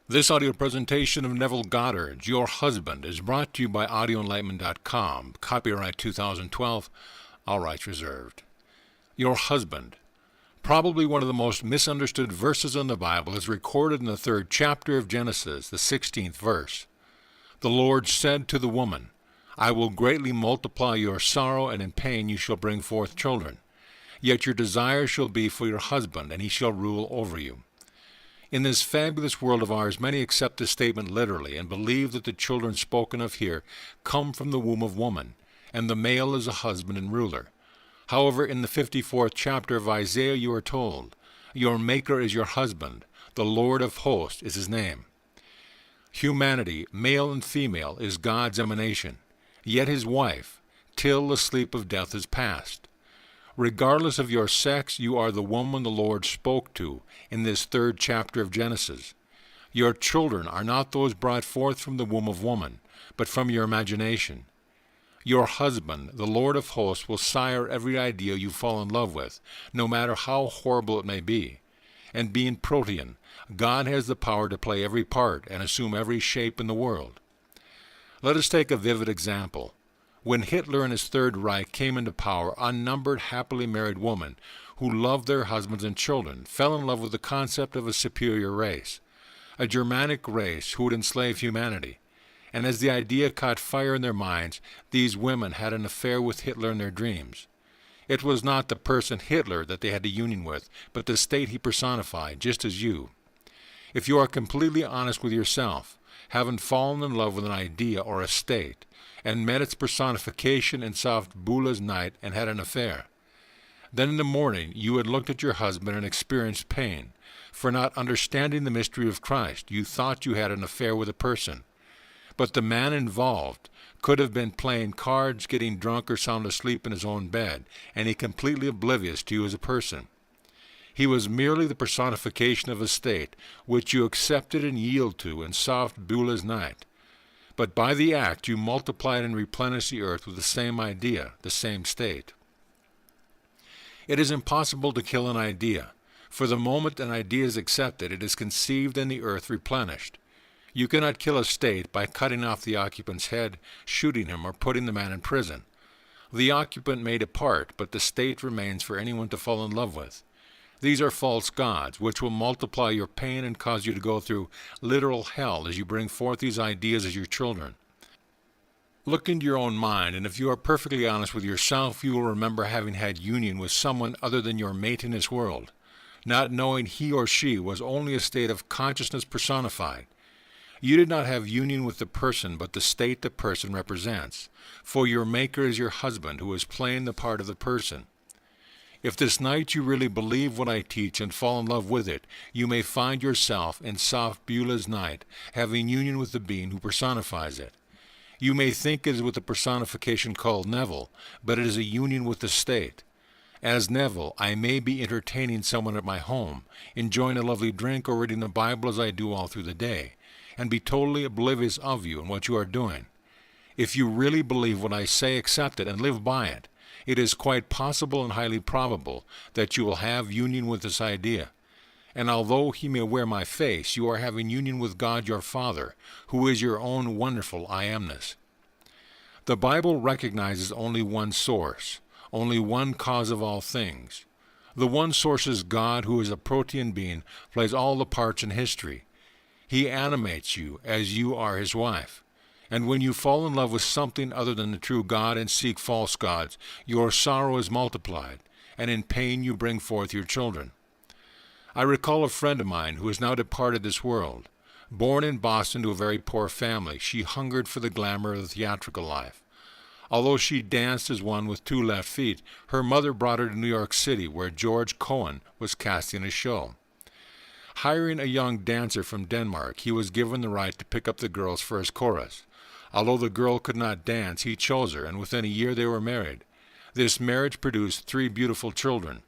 This audio presentation of Neville Goddard, Your Husband, is brought to you by audioenlightenment.com. Copyright 2012, all rights reserved. Your husband. Probably one of the most misunderstood verses in the Bible is recorded in the 3rd chapter of Genesis, the 16th verse. The Lord said to the woman, I will greatly multiply your sorrow, and in pain you shall bring forth children. Yet your desire shall be for your husband, and he shall rule over you. In this fabulous world of ours, many accept this statement literally and believe that the children spoken of here come from the womb of woman, and the male is a husband and ruler. However, in the 54th chapter of Isaiah you are told, Your Maker is your husband, the Lord of hosts is his name. Humanity, male and female, is God's emanation, yet his wife, till the sleep of death is past. Regardless of your sex, you are the woman the Lord spoke to in this 3rd chapter of Genesis. Your children are not those brought forth from the womb of woman, but from your imagination. Your husband, the Lord of hosts, will sire every idea you fall in love with, no matter how horrible it may be. And being protean, God has the power to play every part and assume every shape in the world. Let us take a vivid example. When Hitler and his Third Reich came into power, unnumbered happily married women who loved their husbands and children fell in love with the concept of a superior race, a Germanic race who would enslave humanity. And as the idea caught fire in their minds, these women had an affair with Hitler in their dreams. It was not the person Hitler that they had a union with, but the state he personified, just as you. If you are completely honest with yourself, having fallen in love with an idea or a state, and met its personification in soft Beulah's night and had an affair, then in the morning you had looked at your husband and experienced pain, for not understanding the mystery of Christ. You thought you had an affair with a person, but the man involved could have been playing cards, getting drunk, or sound asleep in his own bed, and he completely oblivious to you as a person. He was merely the personification of a state, which you accepted and yielded to in soft Beulah's night. But by the act you multiplied and replenished the earth with the same idea, the same state. It is impossible to kill an idea, for the moment an idea is accepted, it is conceived and the earth replenished. You cannot kill a state by cutting off the occupant's head, shooting him, or putting the man in prison. The occupant may depart, but the state remains for anyone to fall in love with. These are false gods, which will multiply your pain and cause you to go through literal hell as you bring forth these ideas as your children. Look into your own mind, and if you are perfectly honest with yourself, you will remember having had union with someone other than your mate in this world, not knowing he or she was only a state of consciousness personified. You did not have union with the person, but the state the person represents, for your Maker is your husband, who is playing the part of the person. If this night you really believe what I teach and fall in love with it, you may find yourself in soft Beulah's night having union with the being who personifies it. You may think it is with the personification called Neville, but it is a union with the state. As Neville, I may be entertaining someone at my home, enjoying a lovely drink or reading the Bible as I do all through the day, and be totally oblivious of you and what you are doing. If you really believe what I say, accept it and live by it. It is quite possible and highly probable that you will have union with this idea. And although he may wear my face, you are having union with God your Father, who is your own wonderful I amness. The Bible recognizes only one source, only one cause of all things. The one source is God, who is a protean being, plays all the parts in history. He animates you as you are his wife. And when you fall in love with something other than the true God and seek false gods, your sorrow is multiplied, and in pain you bring forth your children. I recall a friend of mine who has now departed this world. Born in Boston to a very poor family, she hungered for the glamour of the theatrical life. Although she danced as one with 2 left feet, her mother brought her to New York City, where George Cohan was casting a show. Hiring a young dancer from Denmark, he was given the right to pick up the girls for his chorus. Although the girl could not dance, he chose her, and within a year they were married. This marriage produced 3 beautiful children.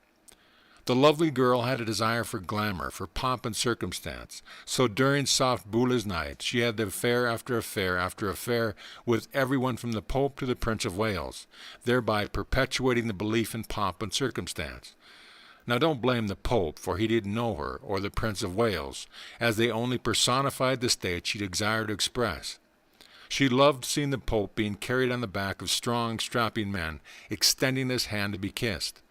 The lovely girl had a desire for glamour, for pomp and circumstance, so during soft Beulah's night she had affair after affair after affair with everyone from the Pope to the Prince of Wales, thereby perpetuating the belief in pomp and circumstance. Now don't blame the Pope, for he didn't know her, or the Prince of Wales, as they only personified the state she desired to express. She loved seeing the Pope being carried on the back of strong, strapping men, extending his hand to be kissed.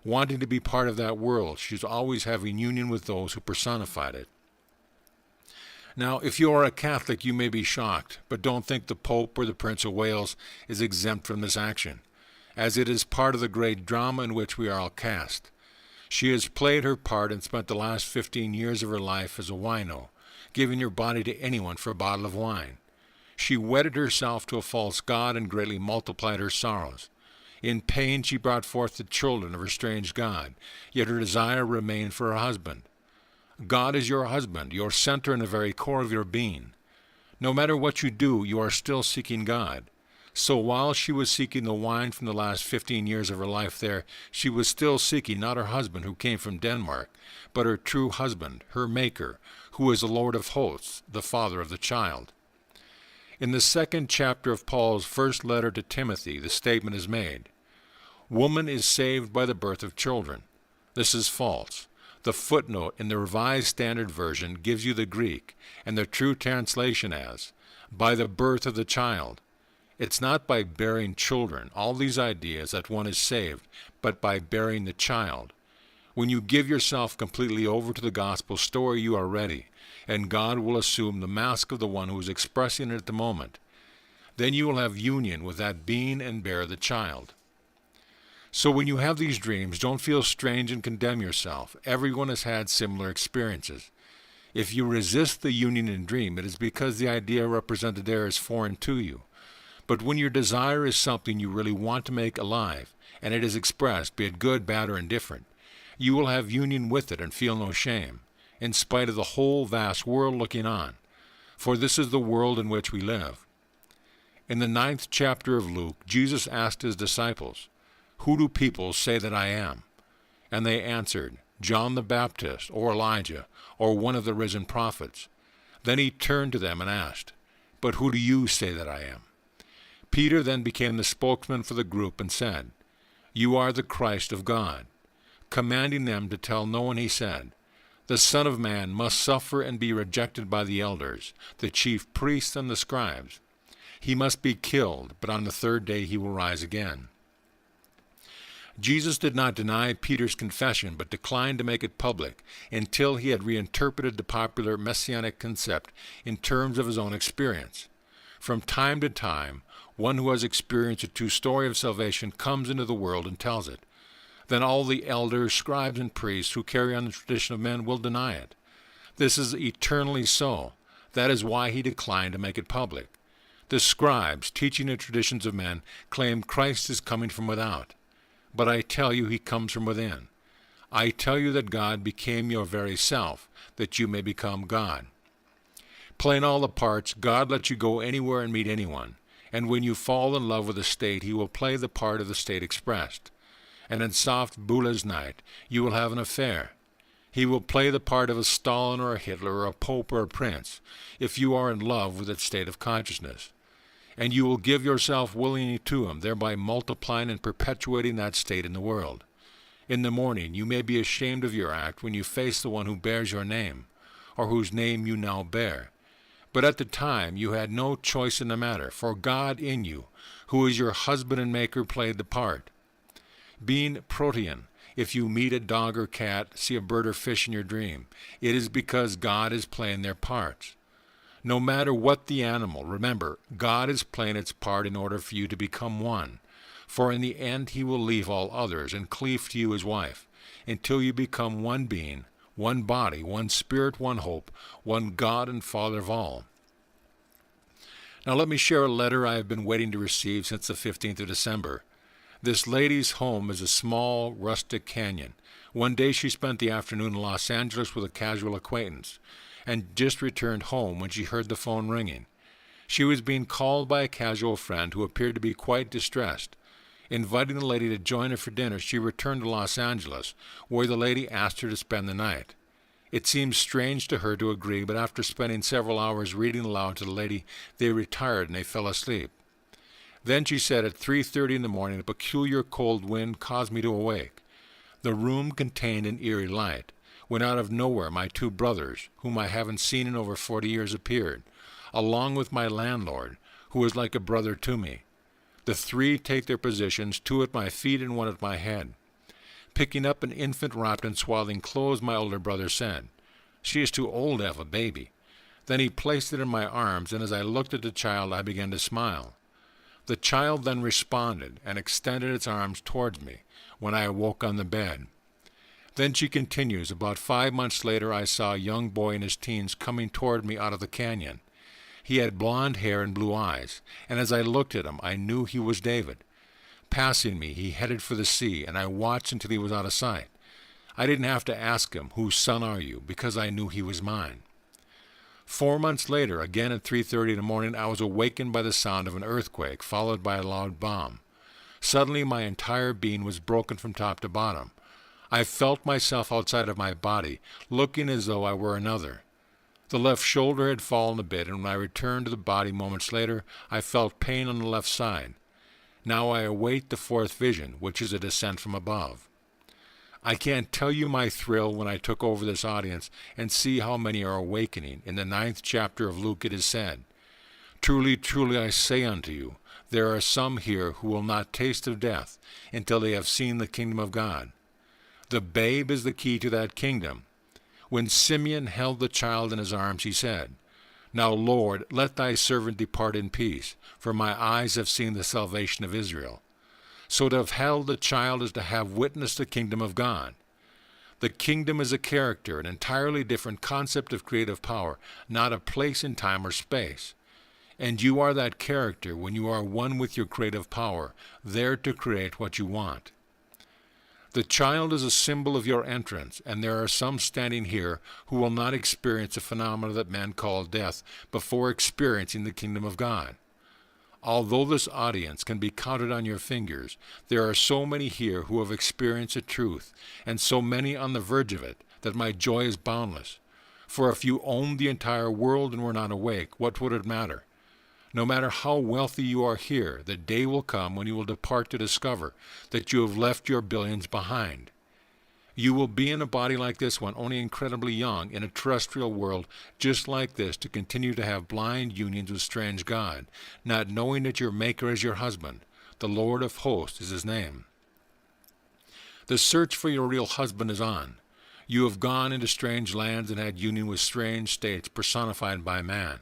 Wanting to be part of that world, she was always having union with those who personified it. Now, if you are a Catholic, you may be shocked, but don't think the Pope or the Prince of Wales is exempt from this action, as it is part of the great drama in which we are all cast. She has played her part and spent the last 15 years of her life as a wino, giving her body to anyone for a bottle of wine. She wedded herself to a false god and greatly multiplied her sorrows. In pain she brought forth the children of her strange god, yet her desire remained for her husband. God is your husband, your center and the very core of your being. No matter what you do, you are still seeking God. So while she was seeking the wine from the last 15 years of her life there, she was still seeking not her husband who came from Denmark, but her true husband, her maker, who is the Lord of hosts, the Father of the child. In the 2nd chapter of Paul's first letter to Timothy, the statement is made, "Woman is saved by the birth of children." This is false. The footnote in the Revised Standard Version gives you the Greek, and the true translation as, "by the birth of the child." It's not by bearing children, all these ideas, that one is saved, but by bearing the child. When you give yourself completely over to the gospel story, you are ready, and God will assume the mask of the one who is expressing it at the moment. Then you will have union with that being and bear the child. So when you have these dreams, don't feel strange and condemn yourself. Everyone has had similar experiences. If you resist the union in dream, it is because the idea represented there is foreign to you. But when your desire is something you really want to make alive, and it is expressed, be it good, bad, or indifferent, you will have union with it and feel no shame, in spite of the whole vast world looking on. For this is the world in which we live. In the 9th chapter of Luke, Jesus asked his disciples, "Who do people say that I am?" And they answered, "John the Baptist, or Elijah, or one of the risen prophets." Then he turned to them and asked, "But who do you say that I am?" Peter then became the spokesman for the group and said, "You are the Christ of God." Commanding them to tell no one, he said, "The Son of Man must suffer and be rejected by the elders, the chief priests and the scribes. He must be killed, but on the 3rd day he will rise again." Jesus did not deny Peter's confession, but declined to make it public until he had reinterpreted the popular messianic concept in terms of his own experience. From time to time, one who has experienced a true story of salvation comes into the world and tells it. Then all the elders, scribes, and priests who carry on the tradition of men will deny it. This is eternally so. That is why he declined to make it public. The scribes, teaching the traditions of men, claim Christ is coming from without. But I tell you, he comes from within. I tell you that God became your very self, that you may become God. Playing all the parts, God lets you go anywhere and meet anyone. And when you fall in love with the state, he will play the part of the state expressed. And in soft Bula's night, you will have an affair. He will play the part of a Stalin or a Hitler or a Pope or a Prince, if you are in love with that state of consciousness. And you will give yourself willingly to him, thereby multiplying and perpetuating that state in the world. In the morning, you may be ashamed of your act when you face the one who bears your name, or whose name you now bear. But at the time, you had no choice in the matter, for God in you, who is your husband and maker, played the part. Being protean, if you meet a dog or cat, see a bird or fish in your dream, it is because God is playing their parts. No matter what the animal, remember, God is playing its part in order for you to become one. For in the end he will leave all others and cleave to you as wife, until you become one being, one body, one spirit, one hope, one God and Father of all. Now let me share a letter I have been waiting to receive since the 15th of December. This lady's home is a small, rustic canyon. One day she spent the afternoon in Los Angeles with a casual acquaintance, and just returned home when she heard the phone ringing. She was being called by a casual friend who appeared to be quite distressed. Inviting the lady to join her for dinner, she returned to Los Angeles, where the lady asked her to spend the night. It seemed strange to her to agree, but after spending several hours reading aloud to the lady, they retired and they fell asleep. Then she said at 3:30 in the morning, a peculiar cold wind caused me to awake. The room contained an eerie light, when out of nowhere my two brothers, whom I haven't seen in over 40 years, appeared, along with my landlord, who is like a brother to me. The three take their positions, two at my feet and one at my head. Picking up an infant wrapped in swaddling clothes, my older brother said, "She is too old to have a baby." Then he placed it in my arms, and as I looked at the child, I began to smile. The child then responded and extended its arms towards me when I awoke on the bed. Then she continues, "About 5 months later, I saw a young boy in his teens coming toward me out of the canyon. He had blonde hair and blue eyes, and as I looked at him, I knew he was David. Passing me, he headed for the sea, and I watched until he was out of sight. I didn't have to ask him, 'Whose son are you?' because I knew he was mine." 4 months later, again at 3:30 in the morning, I was awakened by the sound of an earthquake, followed by a loud bomb. Suddenly, my entire being was broken from top to bottom. I felt myself outside of my body, looking as though I were another. The left shoulder had fallen a bit, and when I returned to the body moments later, I felt pain on the left side. Now I await the fourth vision, which is a descent from above. I can't tell you my thrill when I took over this audience and see how many are awakening. In the 9th chapter of Luke it is said, "Truly, truly, I say unto you, there are some here who will not taste of death until they have seen the kingdom of God." The babe is the key to that kingdom. When Simeon held the child in his arms, he said, "Now, Lord, let thy servant depart in peace, for my eyes have seen the salvation of Israel." So to have held the child is to have witnessed the kingdom of God. The kingdom is a character, an entirely different concept of creative power, not a place in time or space. And you are that character when you are one with your creative power, there to create what you want. The child is a symbol of your entrance, and there are some standing here who will not experience a phenomenon that men call death before experiencing the kingdom of God. Although this audience can be counted on your fingers, there are so many here who have experienced the truth, and so many on the verge of it, that my joy is boundless. For if you owned the entire world and were not awake, what would it matter? No matter how wealthy you are here, the day will come when you will depart to discover that you have left your billions behind. You will be in a body like this one, only incredibly young, in a terrestrial world just like this, to continue to have blind unions with strange God, not knowing that your Maker is your husband. The Lord of hosts is his name. The search for your real husband is on. You have gone into strange lands and had union with strange states personified by man.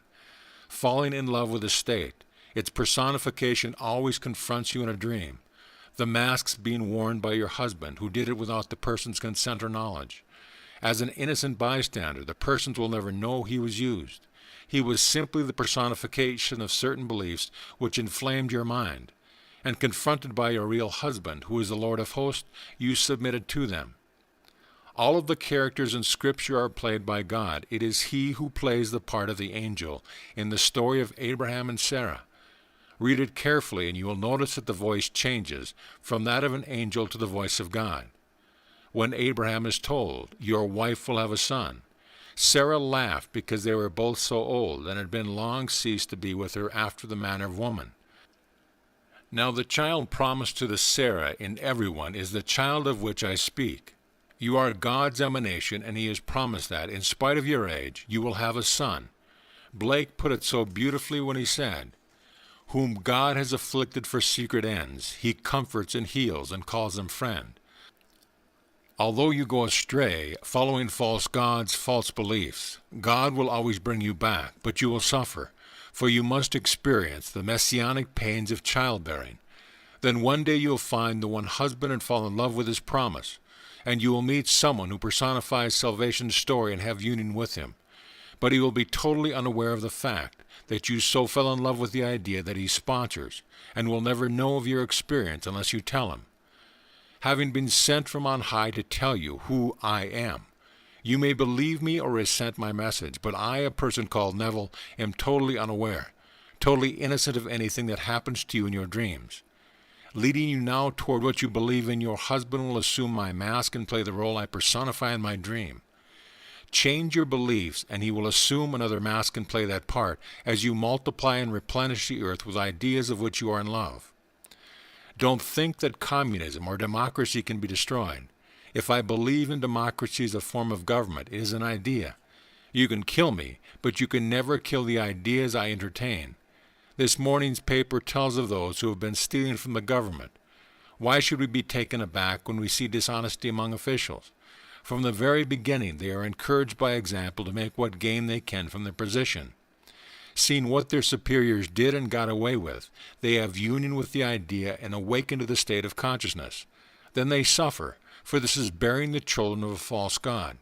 Falling in love with a state, its personification always confronts you in a dream. The masks being worn by your husband, who did it without the person's consent or knowledge. As an innocent bystander, the persons will never know he was used. He was simply the personification of certain beliefs which inflamed your mind. And confronted by your real husband, who is the Lord of hosts, you submitted to them. All of the characters in Scripture are played by God. It is He who plays the part of the angel in the story of Abraham and Sarah. Read it carefully, and you will notice that the voice changes from that of an angel to the voice of God. When Abraham is told, "Your wife will have a son," Sarah laughed because they were both so old and had been long ceased to be with her after the manner of woman. Now the child promised to the Sarah in everyone is the child of which I speak. You are God's emanation, and He has promised that, in spite of your age, you will have a son. Blake put it so beautifully when he said, "Whom God has afflicted for secret ends, He comforts and heals and calls them friend." Although you go astray, following false gods, false beliefs, God will always bring you back, but you will suffer, for you must experience the messianic pains of childbearing. Then one day you will find the one husband and fall in love with his promise, and you will meet someone who personifies salvation's story and have union with him. But he will be totally unaware of the fact that you so fell in love with the idea that he sponsors, and will never know of your experience unless you tell him. Having been sent from on high to tell you who I am, you may believe me or resent my message, but I, a person called Neville, am totally unaware, totally innocent of anything that happens to you in your dreams. Leading you now toward what you believe in, your husband will assume my mask and play the role I personify in my dream. Change your beliefs, and he will assume another mask and play that part as you multiply and replenish the earth with ideas of which you are in love. Don't think that communism or democracy can be destroyed. If I believe in democracy as a form of government, it is an idea. You can kill me, but you can never kill the ideas I entertain. This morning's paper tells of those who have been stealing from the government. Why should we be taken aback when we see dishonesty among officials? From the very beginning, they are encouraged by example to make what gain they can from their position. Seeing what their superiors did and got away with, they have union with the idea and awaken to the state of consciousness. Then they suffer, for this is bearing the children of a false god.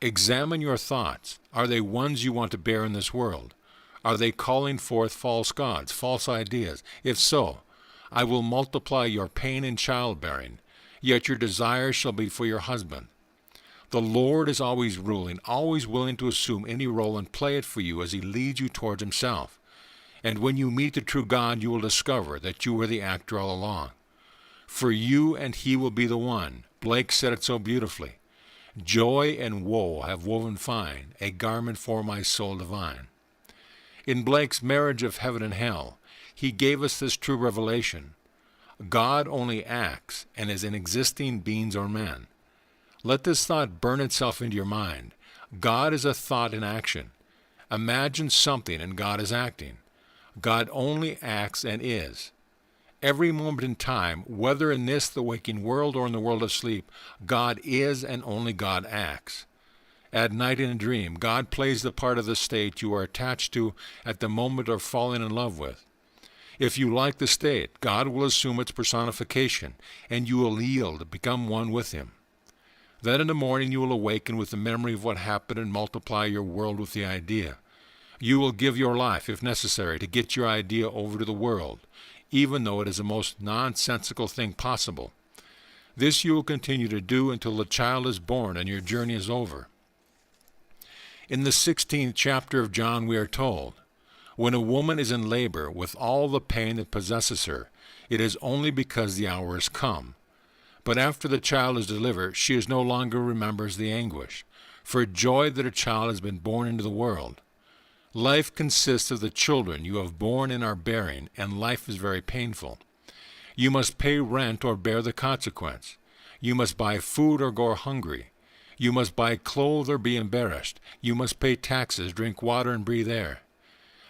Examine your thoughts. Are they ones you want to bear in this world? Are they calling forth false gods, false ideas? If so, I will multiply your pain in childbearing, yet your desires shall be for your husband. The Lord is always ruling, always willing to assume any role and play it for you as he leads you towards himself. And when you meet the true God, you will discover that you were the actor all along. For you and he will be the one. Blake said it so beautifully. Joy and woe have woven fine, a garment for my soul divine. In Blake's Marriage of Heaven and Hell, he gave us this true revelation. God only acts and is in existing beings or men. Let this thought burn itself into your mind. God is a thought in action. Imagine something and God is acting. God only acts and is. Every moment in time, whether in this, the waking world, or in the world of sleep, God is and only God acts. At night in a dream, God plays the part of the state you are attached to at the moment of falling in love with. If you like the state, God will assume its personification, and you will yield, become one with him. Then in the morning you will awaken with the memory of what happened and multiply your world with the idea. You will give your life, if necessary, to get your idea over to the world, even though it is the most nonsensical thing possible. This you will continue to do until the child is born and your journey is over. In the 16th chapter of John we are told, when a woman is in labor with all the pain that possesses her, it is only because the hour has come. But after the child is delivered, she no longer remembers the anguish, for joy that a child has been born into the world. Life consists of the children you have borne and are bearing, and life is very painful. You must pay rent or bear the consequence. You must buy food or go hungry. You must buy clothes or be embarrassed. You must pay taxes, drink water, and breathe air.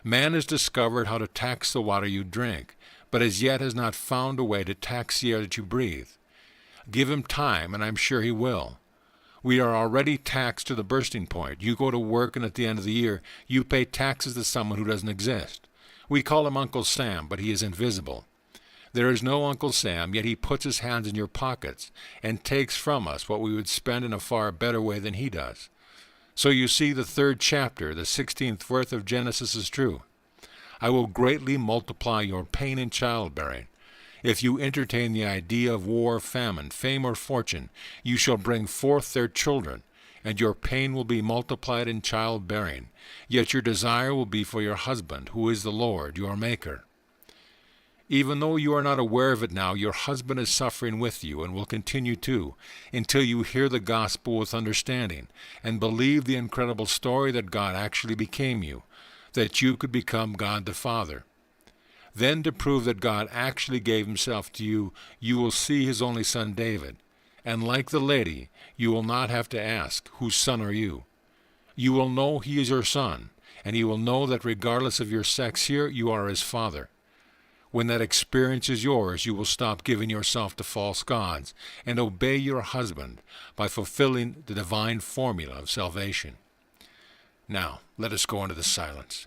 Man has discovered how to tax the water you drink, but as yet has not found a way to tax the air that you breathe. Give him time, and I'm sure he will. We are already taxed to the bursting point. You go to work, and at the end of the year, you pay taxes to someone who doesn't exist. We call him Uncle Sam, but he is invisible. There is no Uncle Sam, yet he puts his hands in your pockets and takes from us what we would spend in a far better way than he does. So you see, the 3rd chapter, the 16th verse of Genesis is true. I will greatly multiply your pain in childbearing. If you entertain the idea of war, famine, fame, or fortune, you shall bring forth their children, and your pain will be multiplied in childbearing. Yet your desire will be for your husband, who is the Lord, your Maker. Even though you are not aware of it now, your husband is suffering with you and will continue to, until you hear the gospel with understanding and believe the incredible story that God actually became you, that you could become God the Father. Then, to prove that God actually gave himself to you, you will see his only son David. And like the lady, you will not have to ask, whose son are you? You will know he is your son, and he will know that regardless of your sex here, you are his father. When that experience is yours, you will stop giving yourself to false gods and obey your husband by fulfilling the divine formula of salvation. Now, let us go into the silence.